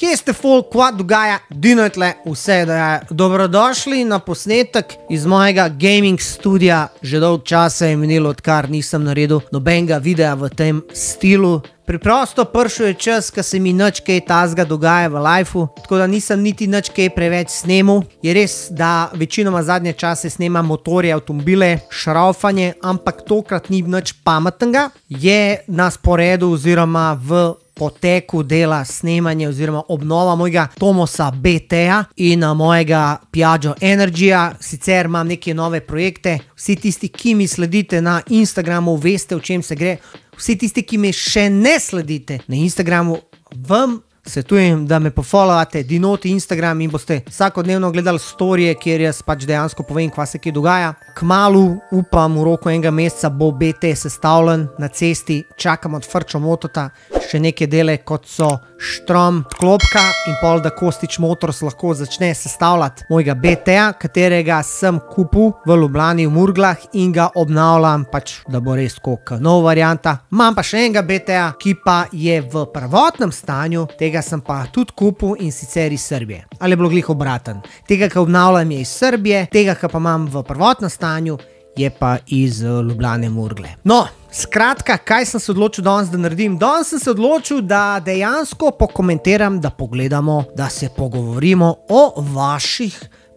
Kje ste folk, kva dogaja, dinajtle, vse dogaja. Dobrodošli na posnetek iz mojega gaming studia. Že dolg časa je minilo, odkar nisem naredil nobenega videa v tem stilu. Preprosto prišel je čas, ko se mi nič kaj tazga dogaja v lifeu, tako da nisem niti nič kaj preveč snemal. Je res, da večinoma zadnje čase snemam motorje, avtomobile, šraufanje, ampak tokrat ni nič pametnega. Je na sporedu oziroma v poteku dela snemanje oziroma obnova mojega Tomosa BT-ja in mojega Piaggio Energyja. Sicer imam neke nove projekte. Vsi tisti, ki mi sledite na Instagramu, veste, o čem se gre. Vsi tisti, ki me še ne sledite na Instagramu, vam svetujem, da me pofollowate, dinoti Instagram in boste vsakodnevno gledali storije, kjer jaz pač dejansko povem, kva se kje dogaja. Kmalu, upam, v roku enega meseca bo BT sestavljen na cesti, čakam od Frčo Motota, še neke dele, kot so štrom, klopka in pol, da Kostič Motors lahko začne sestavljati mojega BT-ja, katerega sem kupil v Ljubljani v Murglah in ga obnavljam, pač, da bo res koliko nov varianta. Imam pa še enega BT-ja, ki pa je v prvotnem stanju, tega sem pa tudi kupil in sicer iz Srbije. Ali je bilo glih obraten. Tega, ki obnavljam, je iz Srbije, tega, ki pa imam v prvotnem stanju, je pa iz Ljubljane Murgle. No, skratka, kaj sem se odločil danes, da naredim? Danes sem se odločil, da dejansko pokomentiram, da pogledamo, da se pogovorimo o vaših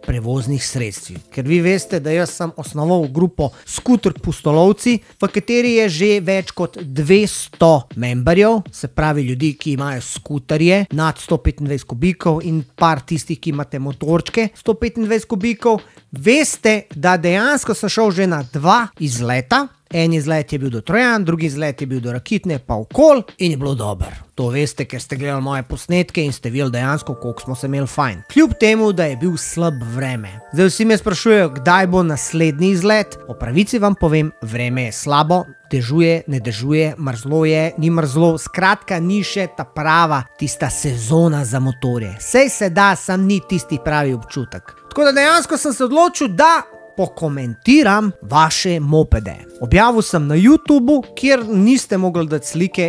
prevoznih sredstvih. Ker vi veste, da jaz sem osnoval grupo Skuter Pustolovci, v kateri je že več kot 200 memberjev, se pravi ljudi, ki imajo skuterje nad 125 kubikov in par tistih, ki imate motorčke 125 kubikov. Veste, da dejansko sem šel že na 2 izleta. En izlet je bil do Trojan, drugi izlet je bil do Rakitne pa okol in je bilo dobro. To veste, ker ste gledali moje posnetke in ste videli dejansko, koliko smo se imeli fajn. Kljub temu, da je bil slab vreme. Zdaj vsi me sprašujejo, kdaj bo naslednji izlet. Po pravici vam povem, vreme je slabo, dežuje, ne dežuje, mrzlo je, ni mrzlo, skratka ni še ta prava, tista sezona za motorje. Sej se da, sam ni tisti pravi občutek. Tako da dejansko sem se odločil, da pokomentiram vaše mopede. Objavil sem na YouTubeu, kjer niste mogli dati slike,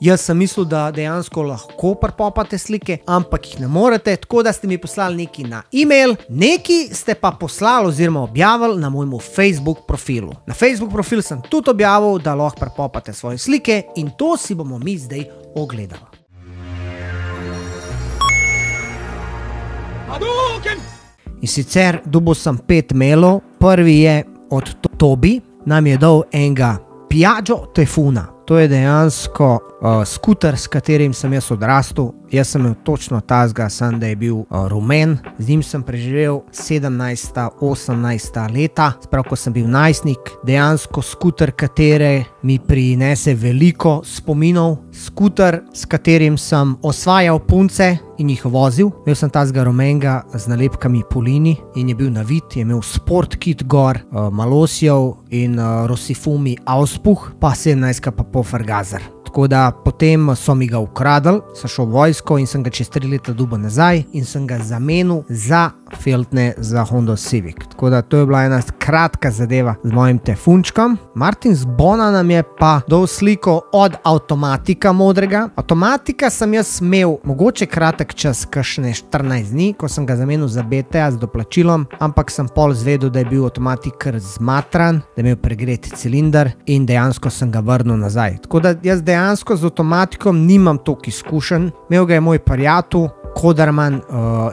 jaz sem mislil, da dejansko lahko pripopate slike, ampak jih ne morete, tako da ste mi poslali neki na e-mail, neki ste pa poslali oziroma objavili na mojemu Facebook profilu. Na Facebook profil sem tudi objavil, da lahko pripopate svoje slike in to si bomo mi zdaj ogledali. In sicer dobil sem 5 mailov, prvi je od Tobi, nam je dal enega Piaggio Typhoona. To je dejansko skuter, s katerim sem jaz odrastel. Jaz sem imel točno tazga, sem da je bil rumen. Z njim sem preživel 17. 18. leta, sprav, ko sem bil najstnik. Dejansko skuter, katere mi prinese veliko spominov. Skuter, s katerim sem osvajal punce in jih vozil. Imel sem tazga rumenga z nalepkami Polini in je bil navit, je imel sport kit gor, Malosjev in Rossifumi Auspuh, pa 17 pa Poffergazer. Tako da potem so mi ga ukradli, sem šel v vojsko in sem ga čez 3 leta dobil nazaj in sem ga zamenil za feltne za Honda Civic. Tako da to je bila ena kratka zadeva z mojim Typhoončkom. Martin z Bona nam je pa dal sliko od Automatika modrega. Automatika sem jaz imel mogoče kratek čas, kakšne 14 dni, ko sem ga zamenil za BT-ja z doplačilom, ampak sem pol zvedel, da je bil Automatik kar zmatran, da je imel pregret cilinder in dejansko sem ga vrnil nazaj. Tako da jaz dejansko z Automatikom nimam toliko izkušenj. Imel ga je moj prijatelj, Kodarman,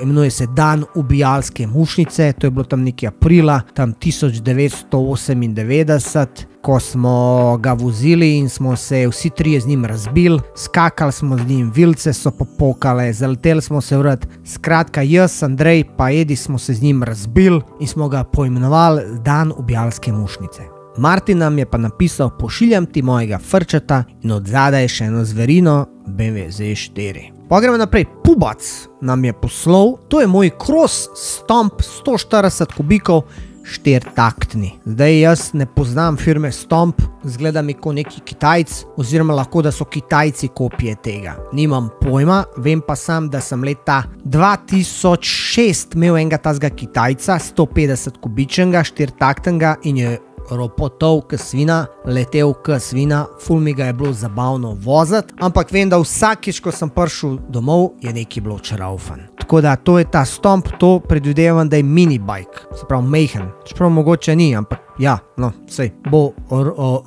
imenuje se Dan ubijalske mušnice, to je bilo tam nekaj aprila, tam 1998, ko smo ga vozili in smo se vsi trije z njim razbili, skakali smo z njim, vilce so popokale, zaleteli smo se vrat. Skratka, jaz, Andrej pa Edi smo se z njim razbili in smo ga poimenovali Dan ubijalske mušnice. Martin nam je pa napisal, pošiljam ti mojega Frčeta in od zadaj še eno zverino BMW Z4. Pa gremo naprej, Pubac nam je poslal, to je moj Cross Stomp 140 kubikov, 4-taktni. Zdaj jaz ne poznam firme Stomp, zgleda mi kot neki Kitajc, oziroma lahko, da so Kitajci kopije tega. Nimam pojma, vem pa sam, da sem leta 2006 imel enega tazga Kitajca, 150 kubičnega, 4-taktnega in je ropotov k svina, letel k svina, ful mi ga je bilo zabavno voziti, ampak vem, da vsakič, ko sem prišel domov, je nekaj bilo čaraufan. Tako da to je ta Stomp, to predvidevam, da je minibike, se pravi majhen, čeprav mogoče ni, ampak ja, no, sej, bo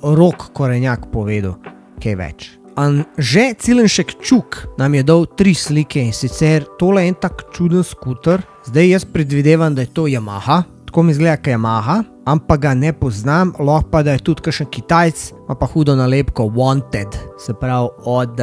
Rok Korenjak povedal kaj več. Anže Cilenšek Čuk nam je dal 3 slike in sicer tole je en tak čuden skuter, zdaj jaz predvidevam, da je to Yamaha, tako mi izgleda ka Yamaha, ampak ga ne poznam, lahko pa da je tudi kakšen Kitajc, ima pa hudo nalepko Wanted, se pravi od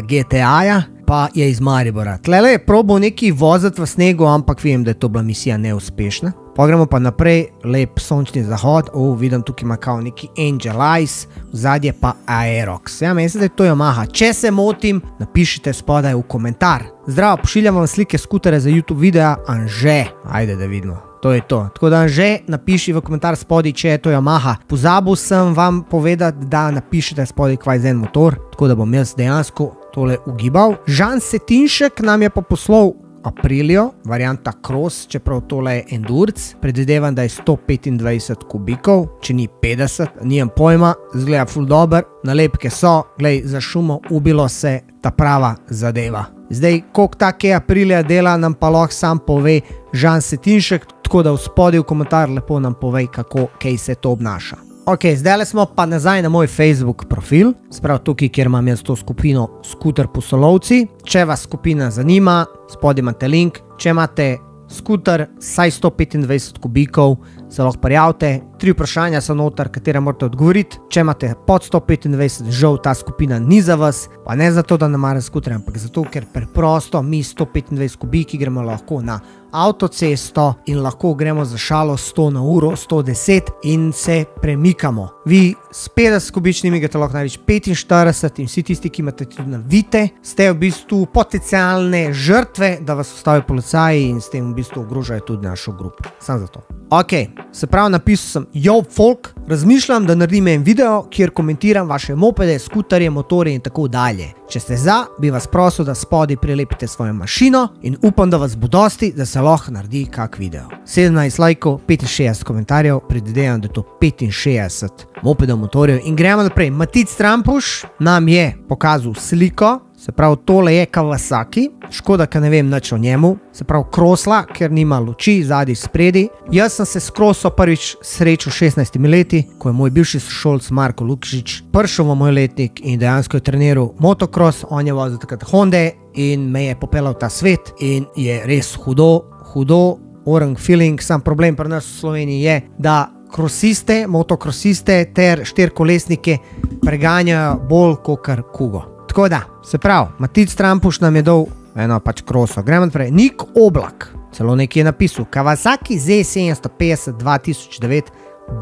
GTA-ja, pa je iz Maribora. Tlele je probal nekaj voziti v snegu, ampak vem, da je to bila misija neuspešna. Pogremo pa naprej, lep sončni zahod, vidim tukaj ima kao neki Angel Eyes, vzadje pa Aerox. Ja, mislim, da je to Yamaha. Če se motim, napišite spodaj v komentar. Zdravo, pošiljam vam slike skutere za YouTube videa, Anže. Ajde, da vidimo. To je to. Tako da Anže, napiši v komentar spodaj, če je to Yamaha. Pozabil sem vam povedati, da napišite spodaj kvaj za en motor, tako da bom jaz dejansko tole ugibal. Žan Setinšek nam je pa poslal Aprilio, varianta Cross, čeprav tole je Endurance, predvidevam, da je 125 kubikov, če ni 50, nijem pojma, zgleda ful dober, nalepke so, glej, za šumo ubilo se ta prava zadeva. Zdaj, koliko take Aprilia dela, nam pa lahko sam pove Žan Setinšek, tako da v spodaj v komentar lepo nam pove, kako kaj se to obnaša. Ok, zdaj smo pa nazaj na moj Facebook profil, sprav tukaj, kjer imam jaz to skupino Skuter Pustolovci. Če vas skupina zanima, spodaj imate link, če imate skuter saj 125 kubikov, se lahko prijavite, 3 vprašanja so noter, katera morate odgovoriti. Če imate pod 125, žal ta skupina ni za vas, pa ne zato, da ne mara skuter, ampak zato, ker preprosto mi 125 kubiki gremo lahko na avtocesto in lahko gremo za šalo 100 na uro, 110 in se premikamo. Vi s 50 kubičnimi greste lahko največ 45 in vsi tisti, ki imate tudi navite, ste v bistvu potencialne žrtve, da vas ustavijo policaji in s tem v bistvu ogrožajo tudi našo grupo. Sam zato. Ok, se pravi, napisal sem, yo folk, razmišljam, da naredim en video, kjer komentiram vaše mopede, skuterje, motorje in tako dalje. Če ste za, bi vas prosil, da spodaj prilepite svojo mašino in upam, da vas bo dosti, da se lahko naredi kak video. 17 lajkov, 65 komentarjev, predvidevam, da je to 65 mopedov, motorjev in gremo naprej. Matic Trampuš nam je pokazal sliko, se pravi, tole je Kawasaki, škoda, ker ne vem nič o njemu, se pravi, krosla, ker nima luči, zadaj spredi. Jaz sem se s kroso prvič srečal 16 leti, ko je moj bivši sošolc Marko Lukšič prišel v moj letnik in dejansko je treniral motocross, on je vozil takrat Honda in me je popeljal v ta svet in je res hudo, orang feeling, sam problem pri nas v Sloveniji je, da krosiste, motokrosiste ter štirkolesnike preganjajo bolj kakor kugo. Tako da, se pravi, Matic Trampuš nam je dal eno pač kroso. Gremo naprej. Nik Oblak, celo nekaj je napisal. Kawasaki Z750 2009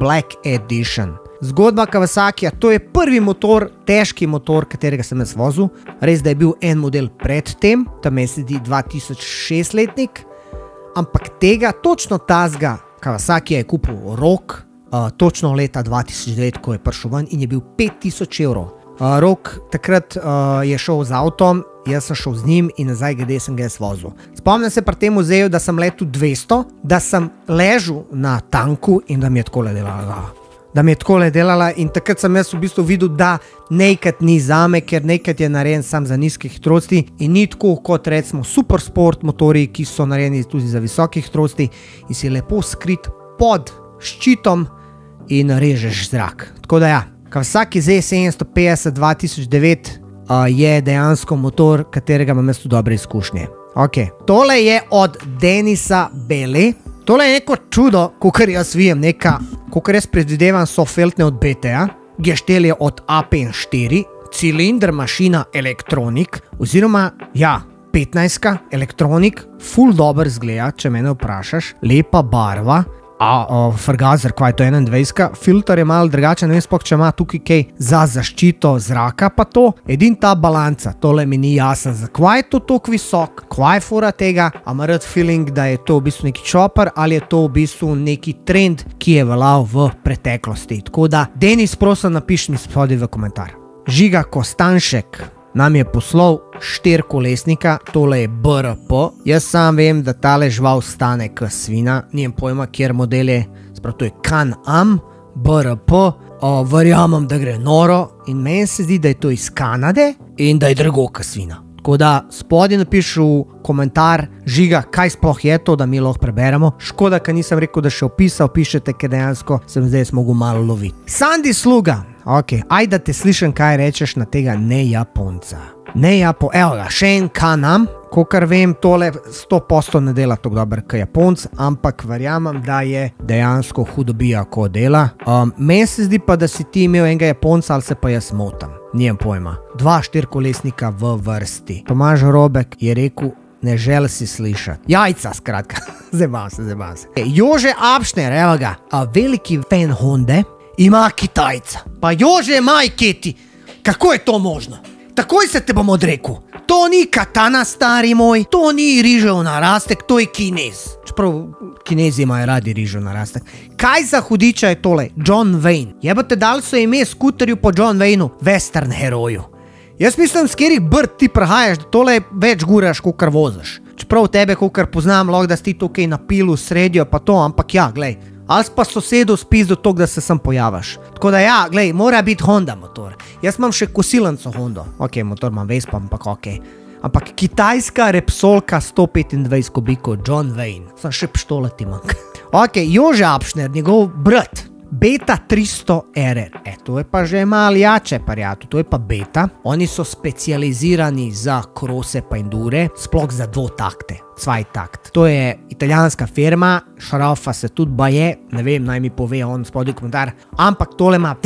Black Edition. Zgodba Kawasakija, to je prvi motor, težki motor, katerega sem jaz vozil. Res, da je bil en model pred tem, tam je sedi 2006 letnik, ampak tega, točno tazga Kawasakija je kupil Rok, točno leta 2009, ko je prišel ven in je bil 5000 evrov. Rok takrat je šel z avtom, jaz sem šel z njim in nazaj glede sem ga jaz vozil. Spomnim se pri tem muzeju, da sem letel 200, da sem ležal na tanku in da mi je takole delala. In takrat sem jaz v bistvu videl, da nekad ni zame, ker nekad je narejen sam za nizke hitrosti in ni tako kot recimo supersport motori, ki so narejeni tudi za visoke hitrosti in si lepo skrit pod ščitom in režeš zrak. Tako da ja. Kawasaki Z750 2009 je dejansko motor, katerega imam jaz tu dobre izkušnje. Ok, tole je od Denisa Bele. Tole je neko čudo, kakor jaz vijem, kakor jaz predvidevam so feltne od BTA, geštel je od AP4, cilindr mašina Elektronik, oziroma, ja, 15-ka Elektronik, ful dober zgleda, če mene vprašaš, lepa barva, Frgazer, kva je to 21-ka, filter je malo drugačen, ne vem sploh, če ima tukaj kaj za zaščito zraka pa to, edin ta balanca, tole mi ni jasen, zakva je to toliko visok, kva je fora tega, a ima rad feeling, da je to v bistvu neki chopper ali je to v bistvu neki trend, ki je veljal v preteklosti. Tako da, Denis, prosim, napiši mi spodaj v komentar. Žiga Kostanšek nam je poslal 4-kolesnika, tole je BRP. Jaz sam vem, da tale žval stane k svina, nijem pojma, kjer model je, sprav to je Can-Am, BRP, verjamem, da gre noro in meni se zdi, da je to iz Kanade in da je drago kot svina. Tako da spodaj napiši v komentar, Žiga, kaj sploh je to, da mi lahko preberemo. Škoda, ker nisem rekel, da še opisal, pišete, ker dejansko sem zdaj mogel malo loviti. Sandy Sluga, ok, aj da te slišim, kaj rečeš na tega ne-Japonca. Evo ga, še en Kanam, kakor vem, tole 100% ne dela tako dobro kot Japonc, ampak verjamem, da je dejansko hudobija, ko dela. Meni se zdi pa, da si ti imel enega Japonca, ali se pa jaz motam. Nijem pojma. 2 štirikolesnika v vrsti. Tomaž Robek je rekel, ne želi si slišati. Jajca, skratka. Zeban se. Jože Apšner, evo ga, veliki fan Honde, ima Kitajca. Pa Jože Majketi, kako je to možno? Takoj se te bom odrekel. To ni katana, stari moj, to ni rižev narastek, to je Kinez. Čeprav Kinezi imajo radi rižev narastek. Kaj za hudiča je tole? John Wayne. Jebote, dali so ime skuterju po John Wayneu, western heroju. Jaz mislim, s katerih brd ti prehajaš, da tole več guraš, kakor voziš. Čeprav tebe, kakor poznam, lahko da si ti tukaj na pilu sredijo pa to, ampak ja, glej. Ali pa sosedu spizdo tok, da se sem pojaviš. Tako da ja, glej, mora biti Honda motor. Jaz imam še kosilenco Hondo. Ok, motor imam Vespa, ampak ok. Ampak kitajska Repsolka 125 kubikov, John Wayne. Sem še pištolati manjka. Ok, Jože Apšner, njegov brat. Beta 300 RR. To je pa že malo jače, prijatelj. To je pa beta. Oni so specializirani za krose pa endure, sploh za dvotakte. Cvajtakt. To je italijanska firma, šrafa se tudi baje, ne vem, naj mi pove on spodaj komentar, ampak tole ima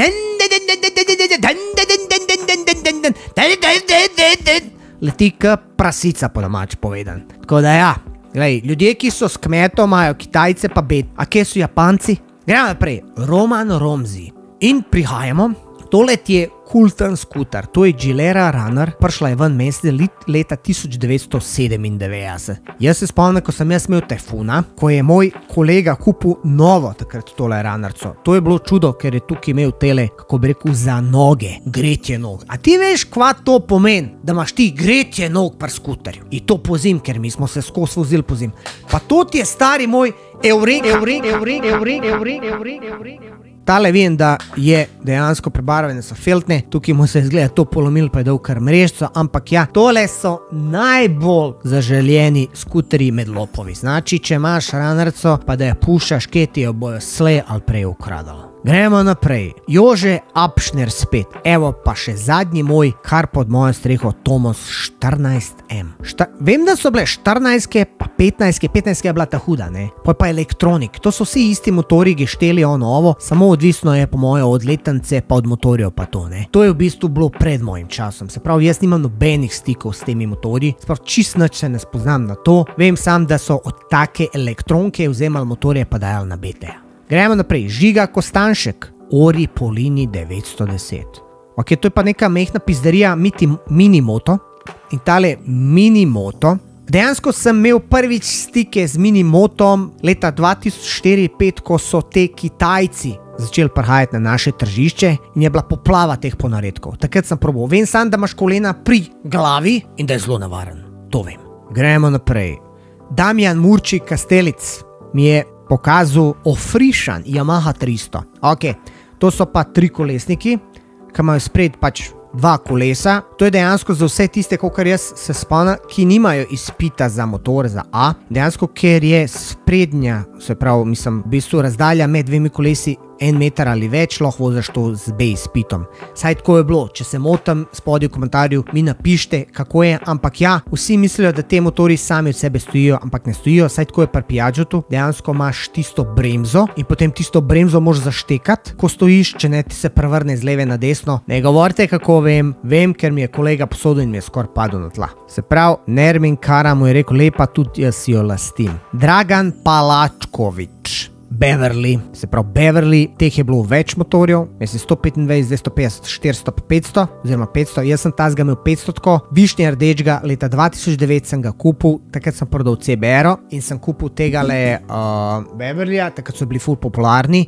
leti k prasica, po domač povedan. Tako da ja, glej, ljudje, ki so s kmetom, imajo Kitajce pa bet. A kje so Japanci? Gremo naprej, Roman Romzi. In prihajamo, tole ti je kulten skuter, to je Gilera Runner, prišla je ven mesec leta 1997. Jaz se spomnim, ko sem jaz imel Tefuna, ko je moj kolega kupil novo takrat tole Runnerco. To je bilo čudo, ker je tukaj imel tele, kako bi rekel, za noge, gretje nog. A ti veš, kva to pomeni, da imaš ti gretje nog pri skuterju? In to po zim, ker mi smo se skozi vozili po zim. Pa to ti je, stari moj, Eureka. Tale vem, da je dejansko prebarvane so feltne, tukaj mu se izgleda to polomil, pa je dal kar mrežco, ampak ja, tole so najbolj zaželjeni skuterji med lopovi. Znači, če imaš Runnerco, pa da jo pušaš, kje ti jo bojo slej ali prej ukradalo. Gremo naprej, Jože Apšner spet, evo pa še zadnji moj, kar pod mojo streho, Tomos 14M. Vem, da so bile 14-ke, pa 15-ke, 15-ke je bila ta huda, ne? Pa elektronik, to so vsi isti motori, gešteli ono ovo, samo odvisno je po mojo od letence, pa od motorjev pa to, ne? To je v bistvu bilo pred mojim časom, se pravi, jaz nimam nobenih stikov s temi motorji, se pravi, čist nič se ne spoznam na to, vem sam, da so od take elektronke vzemali motorje pa dajali na BT. Gremo naprej, Žiga Kostanšek, Ori Polini 910. Ok, to je pa neka mehna pizderija Minimoto. In tale Minimoto, dejansko sem imel prvič stike z Minimotom leta 2004-2005, ko so te Kitajci začeli prihajati na naše tržišče in je bila poplava teh ponaredkov. Takrat sem probal. Vem sam, da imaš kolena pri glavi in da je zelo navaren. To vem. Gremo naprej. Damjan Murčik Kastelic mi je pokazal ofrišan Yamaha 300. Ok, to so pa 3 kolesniki, ki imajo spred pač 2 kolesa. To je dejansko za vse tiste, kakor jaz se spomnim, ki nimajo izpita za motor, za A. Dejansko, ker je sprednja, se pravi, mislim, v bistvu razdalja med 2 kolesi 1 meter ali več, lahko voziš to z B izpitom. Saj tako je bilo, če se motim, spodaj v komentarju mi napište, kako je, ampak ja, vsi mislijo, da te motori sami od sebe stojijo, ampak ne stojijo, saj tako je pri Piaggiotu, dejansko imaš tisto bremzo in potem tisto bremzo moraš zaštekati, ko stojiš, če ne ti se prevrne z leve na desno. Ne govorite, kako vem, ker mi je kolega posodil in mi je skoraj padel na tla. Se pravi, Nermin Kara mu je rekel, lepa, tudi jaz si jo lastim. Dragan Palačkovič. Beverly, se pravi Beverly, teh je bilo več motorjev, jaz sem 125, 250, 400 pa 500, oziroma 500, jaz sem tazga imel 500 tako, višnje rdečga, leta 2009 sem ga kupil, takrat sem prodal CBR-o in sem kupil tega le Beverlyja, takrat so bili ful popularni,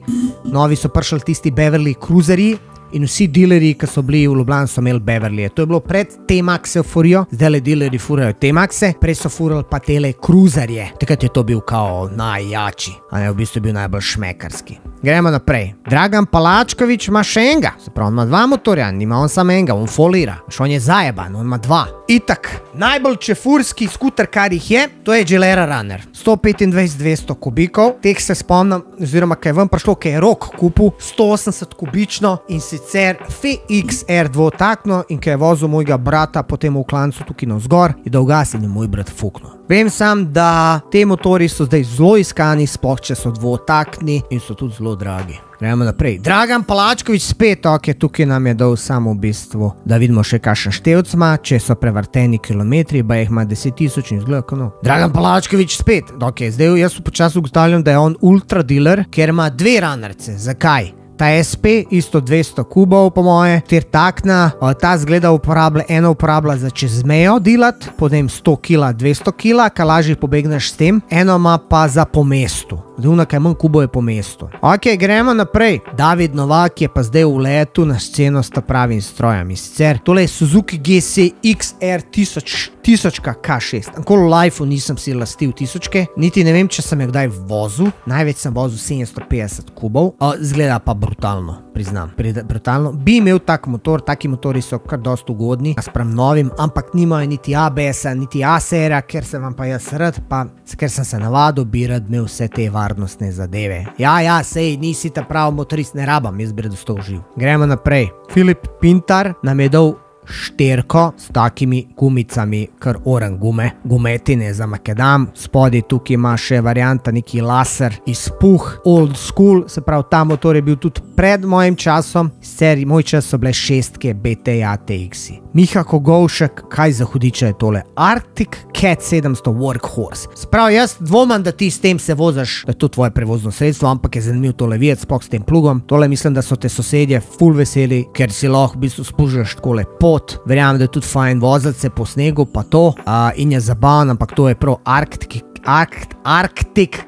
novi so prišli tisti Beverly Cruiserji in vsi dealerji, ki so bili v Ljubljani, so imeli Beverlyje. To je bilo pred T-Max euforijo, zdaj dealerji furajo T-Maxe, prej so furali pa tele kruzerje. Takrat je to bil kao najjači, a ne, v bistvu bil najbolj šmekarski. Gremo naprej. Dragan Palačković ima še enega, se pravi, on ima 2 motorja, nima on samo enega, on folira. On je zajeban, on ima 2. Itak, najbolj čefurski skuter, kar jih je, to je Gilera Runner. 125-200 kubikov, teh se spomnim, oziroma kaj je ven prišlo, kaj je Rok kupil, 180 kubično in sicer FXR dvotakno in kaj je vozil mojega brata potem v klancu tukaj navzgor, je dolgas in je moj brat fuknil. Vem sam, da te motori so zdaj zelo iskani, sploh če so dvotakni in so tudi zelo dragi. Gremo naprej. Dragan Palačković spet, ok, tukaj nam je dal samo v bistvu, da vidimo še kakšen števc ima, če so prevrteni kilometri, ba jih ima 10.000 in zgleda, no. Dragan Palačković spet, ok, zdaj jaz počasi ugotavljam, da je on ultra dealer, ker ima 2 runnerce. Zakaj? Ta SP, isto 200 kubov po moje, takna, ta zgleda uporablja, eno uporablja za čez mejo delat, potem 100 kila, 200 kila, ka lažje pobegneš s tem, eno ima pa za po mestu. Zdaj, kaj manj kubov je po mestu. Ok, gremo naprej. David Novak je pa zdaj v letu na sceno s ta pravim strojem. In sicer, tole je Suzuki GC XR 1000 K6. Nikoli v lifeu nisem si lastil 1000-ke, niti ne vem, če sem jo kdaj vozil. Največ sem vozil 750 kubov. Zgleda pa brutalno, priznam. Brutalno. Bi imel tak motor, taki motori so kar dosti ugodni, naspram novim, ampak nimajo niti ABS-a, niti A-serija, ker sem vam pa jaz rad, pa ker sem se navadil, bi rad imel vse te varnostne zadeve. Ja, sej, nisi ta prav motorist, ne rabam, jaz bi rad vstov živ. Gremo naprej. Filip Pintar nam je dal šterko s takimi gumicami, kar oran gume, gumetine za makedam, spodaj tukaj ima še varianta neki laser, izpuh, old school, se pravi, ta motor je bil tudi pred mojim časom, sicer moj čas so bile 6-ke BTA TX-i. Miha Kogovšek, kaj za hudiča je tole? Arctic Cat 700 Workhorse. Se pravi, jaz dvomam, da ti s tem se vozaš, da je to tvoje prevozno sredstvo, ampak je zanimiv tole videti, sploh s tem plugom. Tole mislim, da so te sosedje ful veseli, ker si lahko v bistvu spužaš takole pot. Verjamem, da je tudi fajn voziti se po snegu, pa to, in je zabavan, ampak to je prav Arctic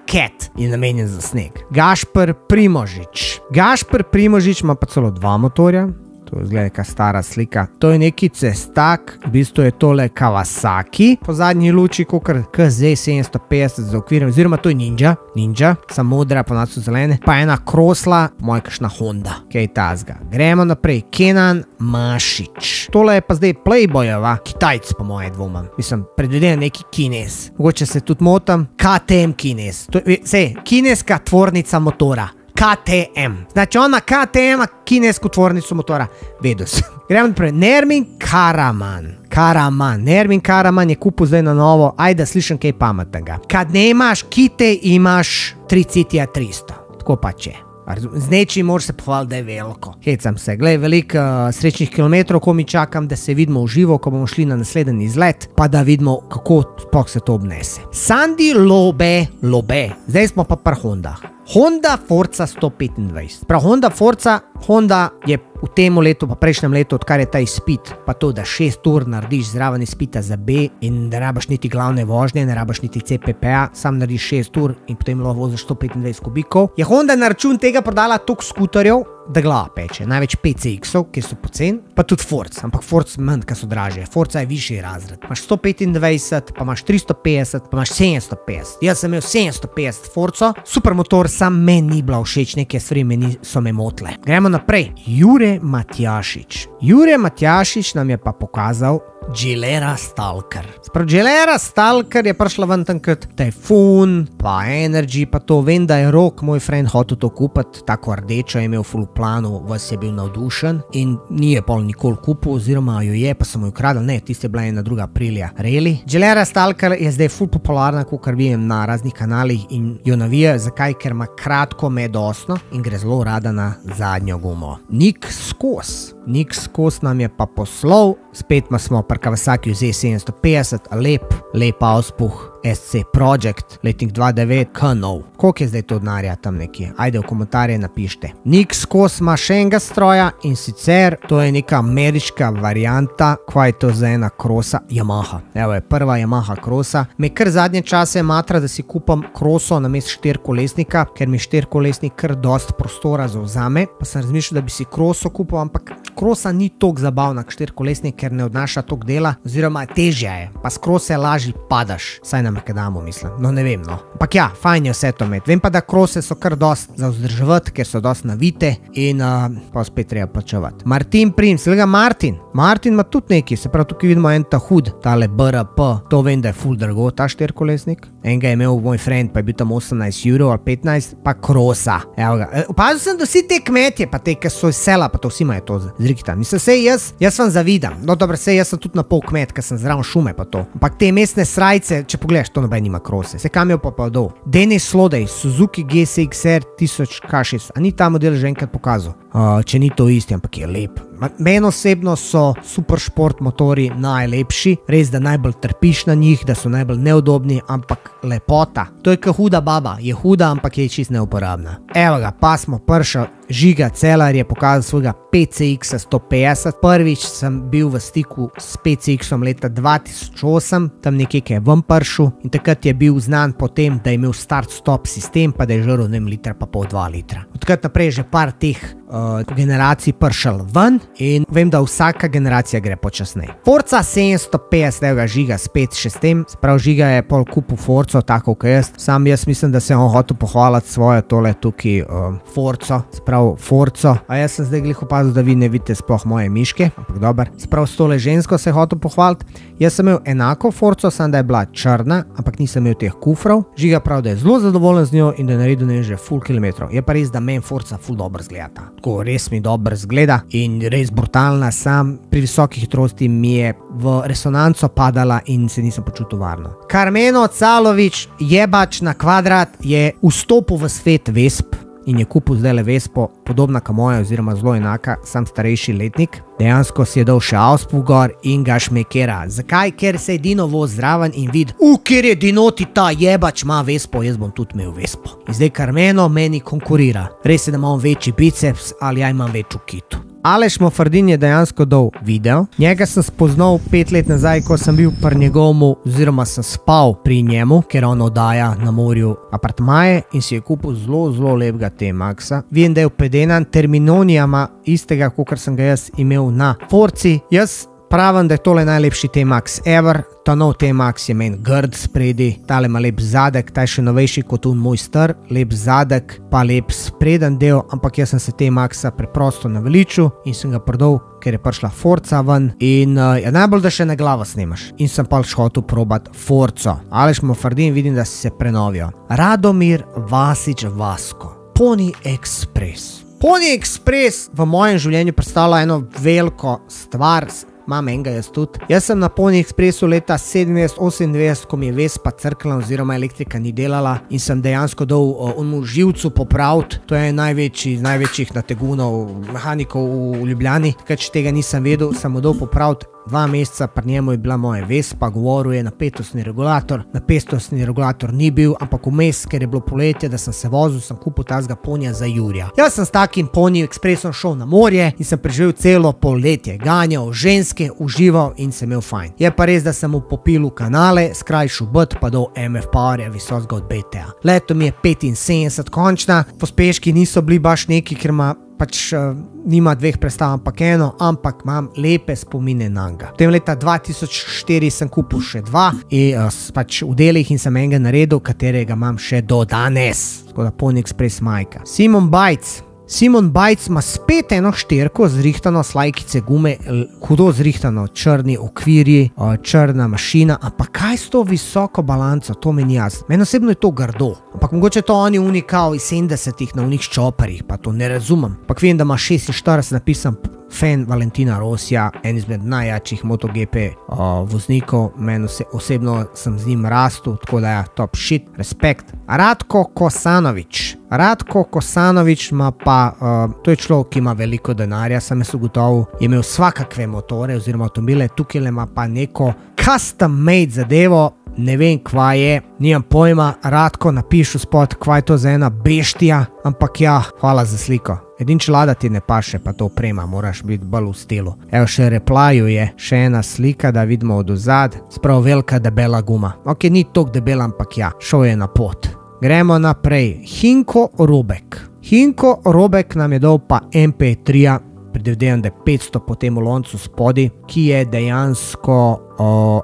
Cat je namenjen za sneg. Gašper Primožič. Gašper Primožič ima pa celo 2 motorja. To je zgleda neka stara slika. To je neki cestak, v bistvu je tole Kawasaki, po zadnji luči, kakor KZ 750 za okvirem, oziroma to je Ninja, samo modra, po nas so zelene, pa ena krosla, moja kakšna Honda, kaj tazga. Gremo naprej, Kenan Mašič. Tole je pa zdaj Playboyeva, Kitajc po moje dvomam, mislim, predvidevam neki Kines, mogoče se tudi motam, KTM Kines, kineska tvornica motora. KTM. Znači ona KTM-a kinesku tvornicu motora. Vedel sem. Gremo naprej. Nermin Karaman. Nermin Karaman je kupil zdaj na novo. Ajde, slišam kaj pametnega. Kad ne imaš kite, imaš 3 300. Tako pa če. Z nečim moraš se pohvaliti, da je veliko. Hecam se. Glej, veliko srečnih kilometrov, ko mi čakam, da se vidimo v živo, ko bomo šli na naslednji izlet, pa da vidimo, kako sploh se to obnese. Sandy Lobe. Zdaj smo pa pri Hondah. Honda Forza 125. Prav, Honda je v tem letu, pa prejšnjem letu, odkar je ta izpit, pa to, da 6 ur narediš zraven izpita za B in ne rabaš niti glavne vožnje, ne rabaš niti CPP-a, sam narediš 6 ur in potem lahko voziš 125 kubikov. Je Honda na račun tega prodala toliko skuterjev, da glava peče. Največ PCX-ov, ki so poceni, pa tudi Forza, ampak Forza manj, ki so dražje. Forza je višji razred. Imaš 125, pa imaš 350, pa imaš 750. Jaz sem imel 750 Forza, super motor, sam meni ni bila všeč, neke stvari so me motile. Gremo naprej. Jure Matjašič nam je pa pokazal Gilera Stalker. Sprav, Gilera Stalker je prišla ven tankrat Typhoon, pa Energy, pa to. Vem, da je Rok, moj friend, hotel to kupiti, tako rdečo je imel full planu, vas je bil navdušen in ni je pol nikoli kupil, oziroma jo je, pa sem jo ukradel, ne, tiste je bila ena druga Aprilia Rally. Gilera Stalker je zdaj full popularna, kakor vidim na raznih kanalih in jo navija, zakaj, ker ima kratko medosno in gre zelo rada na zadnjo gumo. Nick Skos nam je pa poslal, spet smo pri Kawasaki Z750, lep auspuh, SC Project, letnik 29, K-nov. Koliko je zdaj to denarja tam nekje? Ajde, v komentarje napište. Nik skos ima še enega stroja in sicer to je neka ameriška varianta, kva je to za ena krosa, Yamaha. Evo je prva Yamaha krosa. Me kar zadnje čase matra, da si kupam kroso namesto štirikolesnika, ker mi štirikolesnik kar dost prostora zavzame, pa sem razmišljal, da bi si kroso kupil, ampak krosa ni toliko zabavna kot štirikolesnik, ker ne odnaša toliko dela, oziroma težja je, pa s krose lažje padaš, saj na makadamu mislim, no ne vem no. Ampak ja, fajn je vse to imeti. Vem pa, da krose so kar dost za vzdrževati, ker so dost navite in pa spet treba plačevati. Martin Prim, slega Martin ima tudi neki, se pravi tukaj vidimo en ta hud, tale BRP, to vem, da je ful drago ta štirikolesnik. Enega je imel moj friend, pa je bil tam 18 € ali 15, pa krosa. Evo ga. Opazil sem, da vsi te kmetje, pa te, ki so iz sela, pa to vsi imajo to zrikita. Mislim, sej jaz vam zavidam. No dobro, sej jaz sem tudi na pol kmet, ker sem zraven šume pa to. Ampak te mestne srajce, če pogledaš, to noben nima krose. Se kam je pa dol. Denis Slodej, Suzuki GSX-R 1000K6, a ni ta model že enkrat pokazal? Če ni to isti, ampak je lep. Meni osebno so super šport motori najlepši, res da najbolj trpiš na njih, da so najbolj neudobni, ampak lepota. To je kot huda baba, je huda, ampak je čist neuporabna. Evo ga, pa smo prišli. Žiga Celar je pokazal svojega PCX 150. Prvič sem bil v stiku s PCX-om leta 2008, tam nekje je ven prišel in takrat je bil znan po tem, da je imel start-stop sistem, pa da je žrl liter pa pol 2 litra. Odkrat naprej že par teh generacij prišel ven in vem, da vsaka generacija gre počasneje. Forza 750, evo ga Žiga spet še s tem, sprav Žiga je pol kupil Forzo, tako kot jaz. Sam jaz mislim, da se on hotel pohvaliti svojo tole tukaj Forzo, Forzo, a jaz sem zdaj glih opazil, da vi ne vidite sploh moje miške, ampak dober. Sprav s tole žensko se je hotel pohvaliti. Jaz sem imel enako Forzo, samo da je bila črna, ampak nisem imel teh kufrov. Žiga prav, da je zelo zadovoljen z njo in da je naredil ne že full kilometrov. Je pa res, da meni Forza full dobro zgleda. Tako res mi dobro zgleda in res brutalna, sam pri visokih hitrosti mi je v resonanco padala in se nisem počutil varno. Karmeno Calovič, jebač na kvadrat, je vstopil v svet Vesp in je kupil zdajle Vespo, podobna ka moja oziroma zelo enaka, sam starejši letnik. Dejansko si je dal še Auspuh gor in ga šmekera. Zakaj? Ker se je Dino voz zraven in vidi, kjer je Dinoti ta jebač ima Vespo, jaz bom tudi imel Vespo. In zdaj Karmeno meni konkurira. Res je, da imam večji biceps, ali ja imam večjo kitu. Aleš Mofardin je dejansko dal video. Njega sem spoznal 5 let nazaj, ko sem bil pri njegomu, oziroma sem spal pri njemu, ker on oddaja na morju apartmaje in si je kupil zelo lepega T-Maxa. Vem, da je upedenan terminonijama istega, kot sem ga jaz imel na Forci. Jaz pravim, da je tole najlepši T-Max ever. Ta nov T-Max je meni grd spredi, tale ima lep zadek, ta je še novejši kot moj star, lep zadek, pa lep spreden del, ampak jaz sem se T-Maxa preprosto naveličil in sem ga prodal, ker je prišla Forza ven in najbolj, da še na glavo snemaš. In sem pa hotel probat Forzo. Aleš Mofardin, vidim, da si se prenovijo. Radomir Vasič Vasko, Pony Express. Pony Express v mojem življenju predstavlja eno veliko stvar. Imam enega jaz tudi. Jaz sem na Pony Expressu leta 97-98, ko mi je Vespa crkla oziroma elektrika ni delala in sem dejansko dal onmu živcu popraviti. To je največjih nategunov mehanikov v Ljubljani. Takrat, če tega nisem vedel, sem mu dal popraviti. 2 meseca pri njemu je bila moja Vespa, govoril je napetostni regulator. Napetostni regulator ni bil, ampak vmes, ker je bilo poletje, da sem se vozil, sem kupil tazga ponija za Jurija. Jaz sem s takim Pony Expressom šel na morje in sem preživel celo poletje. Ganjal ženske, užival in sem imel fajn. Je pa res, da sem mu popil v kanale, skrajšal BT pa dal MF Powerja visokega od BTA. Leto mi je 75 končna, pospeški niso bili baš neki, ker ima pač nima 2 prestav, ampak eno, ampak imam lepe spomine na njega. Potem leta 2004 sem kupil še 2 in pač v delih in sem enega naredil, katerega imam še do danes. Tako da Pony Express majka. Simon Bajc ima spet eno šterko zrihtano, slajkice gume, hudo zrihtano, črni okvirji, črna mašina, ampak kaj s to visoko balanco, to meni jasno. Meni osebno je to grdo, ampak mogoče to oni unikal iz 70-ih na unih čoparjih, pa to ne razumem. Ampak vem, da ima 46 napisan fan Valentina Rosija, en izmed najjačih MotoGP voznikov, meni osebno sem z njim rastel, tako da ja, top shit, respekt. Radko Kosanovič ima pa, to je človek, ki ima veliko denarja, sem jaz ugotovil, je imel svakakve motore oziroma avtomobile, tukaj ima pa neko custom made zadevo, ne vem, kva je, nimam pojma, Radko napišu spod, kva je to za ena beštija, ampak ja, hvala za sliko. Edin čelada ti ne paše, pa to oprema, moraš biti bolj v stilu. Evo, še replaju je, še ena slika, da vidimo od ozad, sprav velika debela guma. Ok, ni tok debela, ampak ja, šel je na pot. Gremo naprej, Hinko Robek. Hinko Robek nam je dal pa MP3-a, predvidevam, da je 500 po tem loncu spodi, ki je dejansko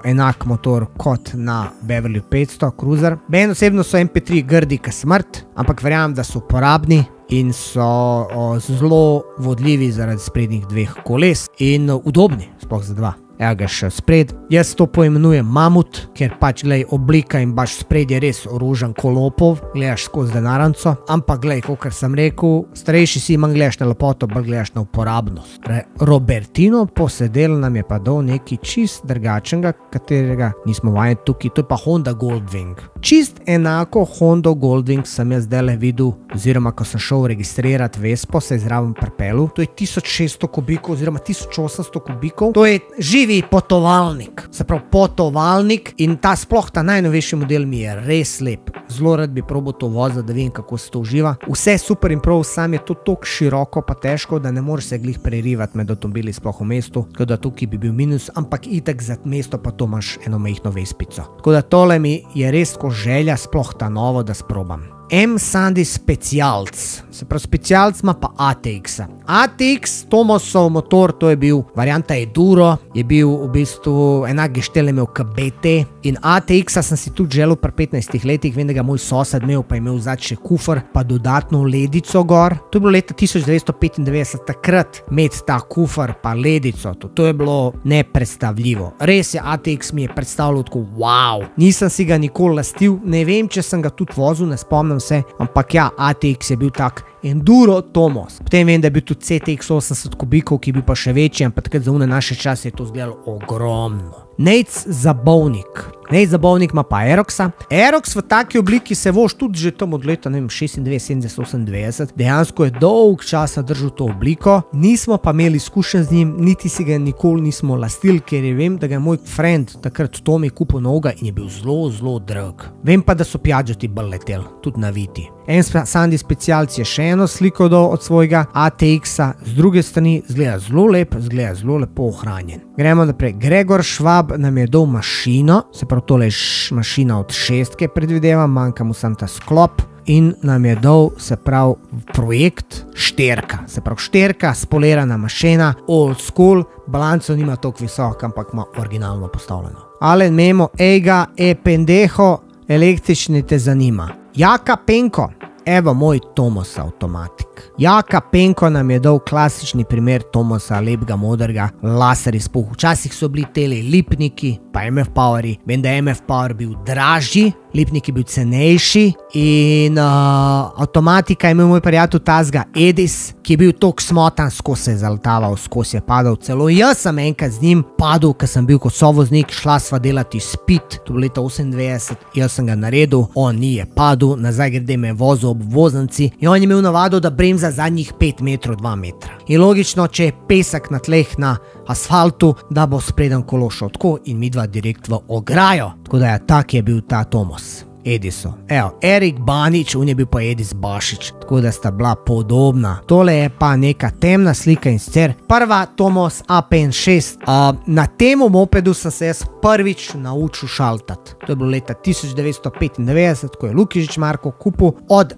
enak motor kot na Beverly 500 Cruiser. Meni osebno so MP3 grdi ka smrt, ampak verjamem, da so uporabni in so zelo vodljivi zaradi sprednjih dveh koles in udobni, sploh za dva. Evo ga še spred. Jaz to poimenujem mamut, ker pač, glej, oblika in baš spred je res orožen kolopov, gledaš skozi denarnico, ampak glej, kakor sem rekel, starejši si manj gledaš na lepoto, bolj gledaš na uporabnost. Robertino Posedel nam je pa dal nekaj čist drugačnega, katerega nismo vajeni tukaj, to je pa Honda Goldwing. Čist enako Honda Goldwing sem jaz zdajle videl, oziroma ko sem šel registrirati Vespo, se je zraven pripelil, to je 1600 kubikov oziroma 1800 kubikov, to je živi potovalnik, se pravi potovalnik in ta sploh ta najnovejši model mi je res lep. Zelo rad bi probal to voziti, da vem, kako se to uživa. Vse super in prav, sam je to toliko široko pa težko, da ne moreš se glih prerivati med avtomobili sploh v mestu, tako da tukaj bi bil minus, ampak itak za mesto pa to imaš eno mehno Vespico. Tako da tole mi je res ko želja, sploh ta novo, da sprobam. M-Sandy Specialc, se pravi Specialc ima pa ATX-a. ATX, Tomosov motor, to je bil varianta Enduro, je bil v bistvu enak geštel imel KBT in ATX-a sem si tudi želel pri 15 letih, vem, da ga moj sosed imel, pa imel zadnji še kufr, pa dodatno ledico gor. To je bilo leta 1995, takrat imeti ta kufr pa ledico, to je bilo nepredstavljivo. Res je, ATX mi je predstavljal tako, wow, nisem si ga nikoli lastil, ne vem, če sem ga tudi vozil, ne spomnim se, ampak ja, ATX je bil tak Enduro Tomos. Potem vem, da je bil tudi CTX 80 kubikov, ki je bil pa še večji, ampak takrat za une naše čase je to izgledalo ogromno. Nate Zabovnik. Nate Zabovnik ima pa Aeroxa. Aerox v taki obliki se vož tudi že tam od leta, ne vem, 96, 70, 98. Dejansko je dolg časa držal to obliko. Nismo pa imeli izkušenj z njim, niti si ga nikoli nismo lastili, ker je vem, da ga je moj friend takrat Tomi kupil novega in je bil zelo, zelo drag. Vem pa, da so Piaggeti bolj letel, tudi naviti. M-Sandy Specialc je še eno sliko dal od svojega ATX-a, z druge strani zgleda zelo lep, zgleda zelo lepo ohranjen. Gremo naprej. Gregor Švab nam je dal mašino, se pravi tole je mašina od šestke, predvidevam, manjka mu sam ta sklop. In nam je dal, se pravi, projekt šterka. Se pravi, šterka, spolirana mašina, old school, balanco nima toliko visok, ampak ima originalno postavljeno. Alen Memo, ejga, pendejo, električni te zanima. Jaka Penko, evo moj Tomos avtomatik. Jaka Penko nam je dal klasični primer Tomosa, lepega, modrega, laser izpuh. Včasih so bili tele lipniki, pa MF Poweri. Vem, da je MF Power bil dražji, lipnik je bil cenejši in avtomatika je imel moj prijatelj tazga Edis, ki je bil toliko smotan, skozi se je zaltaval, skozi je padal. Celo jaz sem enkrat z njim padel, ko sem bil kot sovoznik, šla sva delati izpit, to bilo leta 98, jaz sem ga naredil, on ni je padel, nazaj grede me je vozil ob voznici in on je imel navado, da bremza zadnjih 5 metrov, 2 metra. In logično, če je pesek na tleh na asfaltu, da bo spreden kolo šel tako in midva direkt v ograjo. Tako da ja, tak je bil ta Tomos. Ediso. Evo, Erik Banič, on je bil pa Edis Bašič, tako da sta bila podobna. Tole je pa neka temna slika in sicer prva Tomos APN6. Na temu mopedu sem se jaz prvič naučil šaltati. To je bilo leta 1995, ko je Lukižič Marko kupil od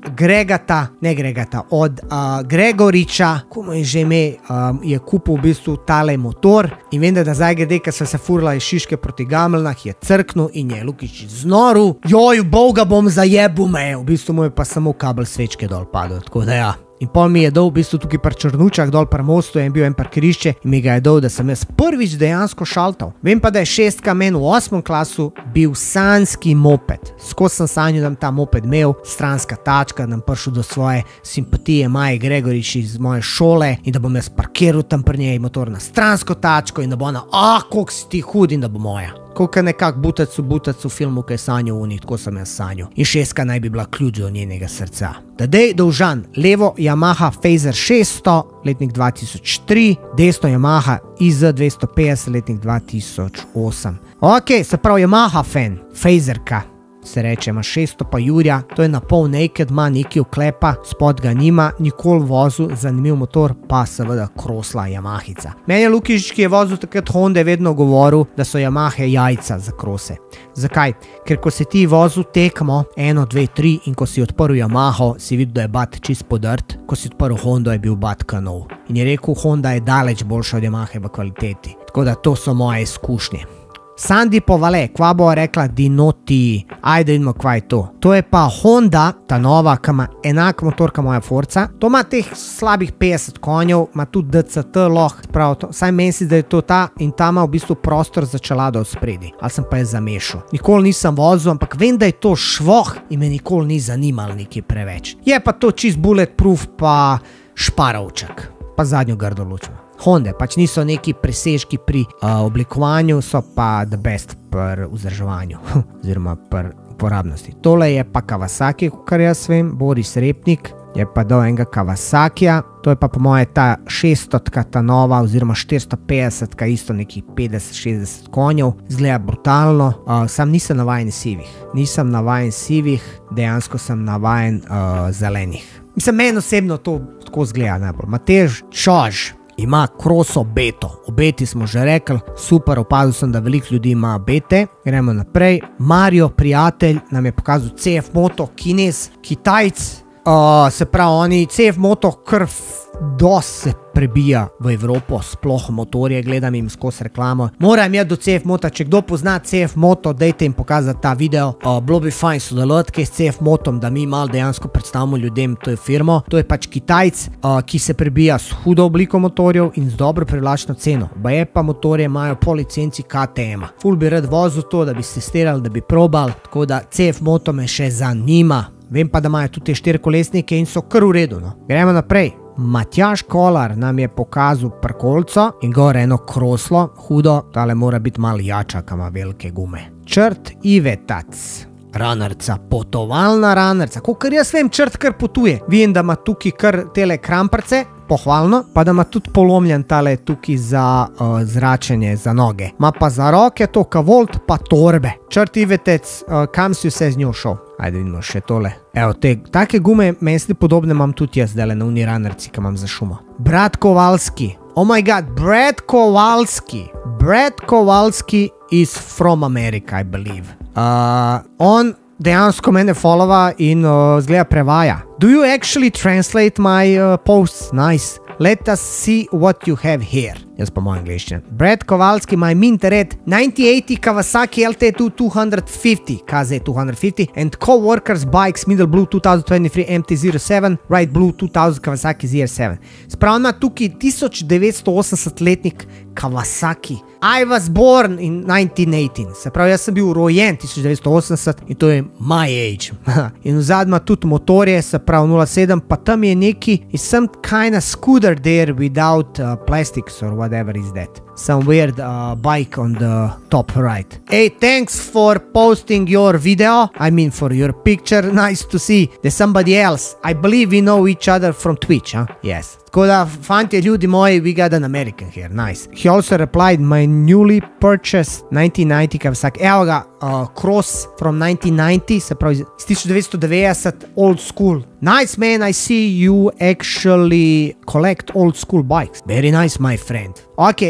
Gregoriča, ko mu je že ime, je kupil v bistvu tale motor in vem, da zdaj glede, ko so se furila iz Šiške proti Gameljnah, je crknil in je Lukižič znoril. Joj, Boga bom zajebil me, v bistvu mu je pa samo kabel svečke dol padel, tako da ja. In pol mi je dal v bistvu tukaj pri Črnučah dol pri mostu in bil en parkirišče in mi ga je dal, da sem jaz prvič dejansko šaltal. Vem pa, da je šestka meni v 8. klasu bil sanjski moped. Skozi sem sanjal, da ta moped imel, stranska tačka, da bom prišel do svoje simpatije Maje Gregorič iz moje šole in da bom jaz parkiral tam pri njej motor na stransko tačko in da bo ona, koliko si ti hud in da bo moja. Koliko nekak butac v filmu, ki je sanjal unik, tako sem jaz sanjal. In 6 naj bi bila ključ do njenega srca. Tadej Dovžan, levo Yamaha Phaser 600, letnik 2003, desno Yamaha IZ250, letnik 2008. Ok, se pravi Yamaha fan, Phaserka. Se reče, ima 600 pa Jurja, to je na pol naked, ima neki oklepa, spod ga nima, nikoli vozil, zanimiv motor, pa seveda krosla Yamahica. Meni je Lukižič, ki je vozil takrat Honda, vedno govoril, da so Yamahe jajca za krose. Zakaj? Ker ko si ti vozil tekmo 1, 2, 3 in ko si odprl Yamaho, si videl, da je bat čist podrt, ko si odprl Hondo, je bil bat kanov. In je rekel, Honda je daleč boljša od Yamahe v kvaliteti. Tako da to so moje izkušnje. Sandy Povale, kva bo rekla Dinoti, ajde vidimo kva je to. To je pa Honda, ta nova, ki ima enak motor, kot moja Forza. To ima teh slabih 50 konjev, ima tudi DCT loh, saj meni si, da je to ta in ta ima v bistvu prostor za čelado v spredi. Ali sem pa je zamešal. Nikoli nisem vozil, ampak vem, da je to švoh in me nikoli ni zanimal nekaj preveč. Je pa to čist bulletproof pa šparovček, pa zadnjo grdo lučmo. Honda, pač niso neki presežki pri oblikovanju, so pa the best pri vzdrževanju, oziroma pri uporabnosti. Tole je pa Kawasaki, kar jaz vem, Boris Repnik, je pa dal enega Kawasakija, to je pa po moje ta 600-ka, ta nova, oziroma 450-ka, isto nekih 50-60 konjev, izgleda brutalno, sam nisem navajen sivih, dejansko sem navajen zelenih. Mislim, meni osebno to tako izgleda najbolj. Matež Čož ima kroso beto. O beti smo že rekli, super, opazil sem, da veliko ljudi ima bete. Gremo naprej. Mario, prijatelj, nam je pokazal CF Moto, Kines, Kitajc. Se pravi, oni CF Moto kar dosti se prebija v Evropo, sploh motorje, gledam jim skozi reklamo. Moram jeti do CF Mota, če kdo pozna CF Moto, dajte jim pokazati ta video. Bilo bi fajn sodelovati s CF Motom, da mi malo dejansko predstavimo ljudem to firmo. To je pač Kitajc, ki se prebija s hudo obliko motorjev in z dobro privlačno ceno. Baje pa motorje imajo po licenci KTM-a. Ful bi rad vozil to, da bi se testirali, da bi probal, tako da CF Moto me še zanima. Vem pa, da imajo tudi te 4-kolesnike in so kar v redu, no. Gremo naprej. Matjaž Kolar nam je pokazal prkolco in gor eno kroslo, hudo, tale mora biti malo jača, ka ima velike gume. Črt Ivetac, runnerca, potovalna runnerca, kakor jaz vem, črt kar potuje. Vidim, da ima tukaj kar tele kramprce, pohvalno, pa da ima tudi polomljen tale tukaj za zračenje za noge. Ma pa za roke to kavolt pa torbe. Črt Ivetec, kam si vse z njo šel? Ajde vidimo še tole. Evo, take gume mesli podobne imam tudi jaz dele na uni runnerci, ki imam za šumo. Brad Kowalski. Oh my god, Brad Kowalski. Brad Kowalski is from America, I believe. On dejansko mene followa in zgleda prevaja. Do you actually translate my posts? Nice. Let us see what you have here. Jaz pa moj angliščina. Brad Kowalski, my Minterred 9080 Kawasaki LT2 250, KZ250, and co-workers bikes Middle Blue 2023 MT-07, Right Blue 2000 Kawasaki ZR7. Spravno tukaj 1980-letnik Kawasaki. I was born in 1918. Se pravi, jaz sem bil rojen 1980 in to je my age. In vzadnja tudi motorje, se pravi 07, pa tam je neki, is some kind of scooter there without plastics or whatever is that. Some weird bike on the top right. Hey, thanks for posting your video. I mean for your picture. Nice to see there's somebody else. I believe we know each other from Twitch, huh? Yes. Tako da, fantje, ljudi moji, we got an American here. Nice. He also replied, my newly purchased 1990 Kawasaki. Evo ga, cross from 1990, se pravi, 1990, old school. Nice, man, I see you actually collect old school bikes. Very nice, my friend. Ok,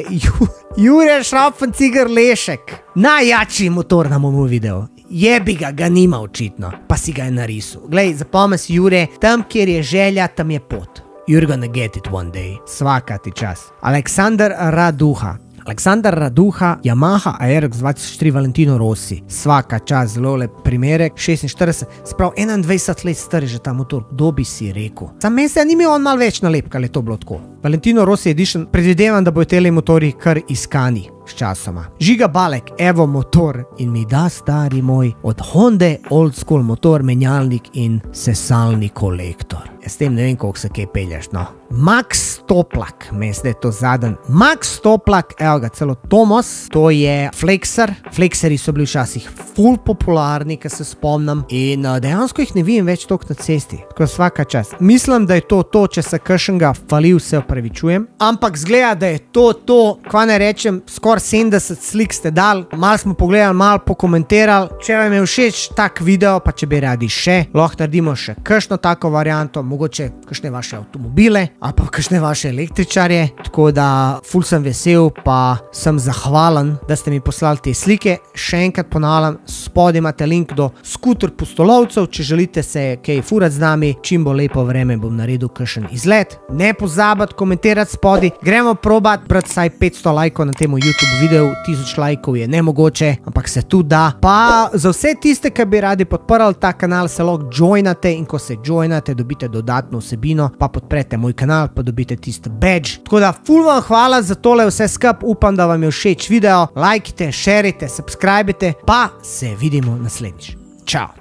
Jure Šraufen-Ciger Lešek. Najjači motor na mojem videu. Jebi ga nima očitno, pa si ga je narisal. Glej, zapomni si, Jure, tam, kjer je želja, tam je pot. You're gonna get it one day. Svaka ti čas. Aleksandar Raduha. Aleksandar Raduha, Yamaha ARX 2003 Valentino Rossi. Svaka čas, zelo lep primerek, 46, sprav 21 let star je že ta motor, kdo bi si rekel. Sam meni se ni imel on malo več nalepka, ali je to bilo tako. Valentino Rossi Edition, predvidevam, da bojo tele motori kar iskani. s časoma. Žiga Balek, evo motor in mi da, stari moj, od Honde old school motor, menjalnik in sesalni kolektor. S tem ne vem, koliko se kaj pelješ, no. Max Toplak, mislim, da je to zadnji. Max Toplak, evo ga, celo Tomos, to je Flexer. Flexeri so bili včasih ful popularni, ko se spomnim, in dejansko jih ne vidim več toliko na cesti, tako svaka čast. Mislim, da je to, če se kakšnega falil, se opravičujem, ampak zgleda, da je to, kva ne rečem, skoraj 70 slik ste dal, malo smo pogledali, malo pokomentirali, če vam je všeč tak video, pa če bi radi še, lahko naredimo še kakšno tako varianto, mogoče kakšne vaše avtomobile, ali pa kakšne vaše električarje, tako da ful sem vesel, pa sem zahvalen, da ste mi poslali te slike. Še enkrat ponavljam, spodaj imate link do skuter pustolovcev, če želite se kaj furati z nami, čim bo lepo vreme, bom naredil kakšen izlet. Ne pozabiti komentirati spodaj, gremo probat brati vsaj 500 lajkov na temu YouTube videu, 1000 lajkov je nemogoče, ampak se tudi da. Pa za vse tiste, ki bi radi podprli ta kanal, se lahko joinate, in ko se joinate, dobite dodatno vsebino, pa podprete moj kanal, pa dobite tisti badge. Tako da ful vam hvala za tole vse skup, upam, da vam je všeč video, lajkite, šerite, subscribite, pa se vidimo naslednjič. Čau!